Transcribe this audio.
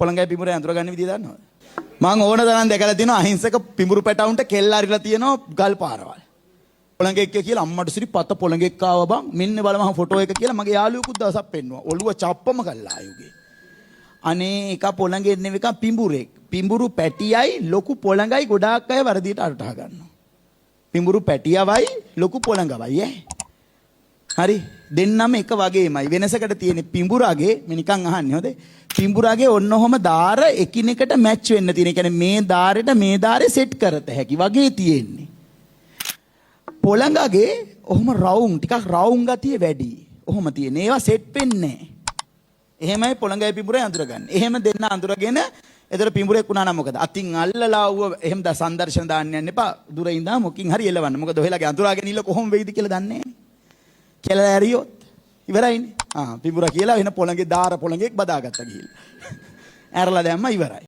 පොළඟයි පිඹුරේ අඳුර ගන්න විදිය දන්නවද? මම ඕන තරම් දැකලා තියෙනවා අහිංසක පිඹුරු පැටවුන්ට කෙල්ල අරිලා තියෙනවා ගල් පාරවල්. පොළඟෙක් කියලා අම්මට සිරි පත පොළඟෙක් ආවා බං. මෙන්න බලමහා ෆොටෝ එක කියලා මගේ යාළුවෙකුත් දවසක් පෙන්නුවා. ඔළුව චප්පම කළා ආයුගේ. අනේ එක පොළඟෙන් නෙවෙයි එක පිඹුරෙක්. පිඹුරු පැටියයි ලොකු පොළඟයි ගොඩාක් අය වරදියට අරටහ ගන්නවා. පිඹුරු පැටියවයි ලොකු පොළඟවයි හරි දෙන්නම එක වගේමයි. වෙනසකට තියෙන පිඹුරාගේ මේ නිකන් අහන්නේ හොඳේ. පිඹුරාගේ ඔන්න ඔහම දාර එකිනෙකට මැච් වෙන්න තියෙන. ඒ කියන්නේ මේ දාරෙට මේ දාරේ සෙට් කරත හැකි වගේ තියෙන්නේ. පොළඟගේ ඔහම රවුම් ටිකක් රවුම් ගතිය වැඩි. ඔහම තියෙන. ඒවා සෙට් වෙන්නේ නැහැ. එහෙමයි පොළඟයි පිඹුරේ අඳුරගන්නේ. එහෙම දෙන්න අඳුරගෙන එතන පිඹුරෙක් වුණා නම් මොකද? අතින් අල්ලලා වුව එහෙම සංදර්ශන දාන්න යන්න එපා. දුර ඉඳන් මොකින් හරි එලවන්න. මොකද ඔහෙලාගේ අඳුරාගෙන ඉල්ල කොහොම වෙයිද කියලා දන්නේ නැහැ. කියලා ඇරියොත් ඉවරයිනේ. පිඹුරා කියලා වෙන පොළඟේ දාර පොළඟෙක් බදාගත්තා ගිහිල්ලා. ඇරලා දැම්ම ඉවරයි.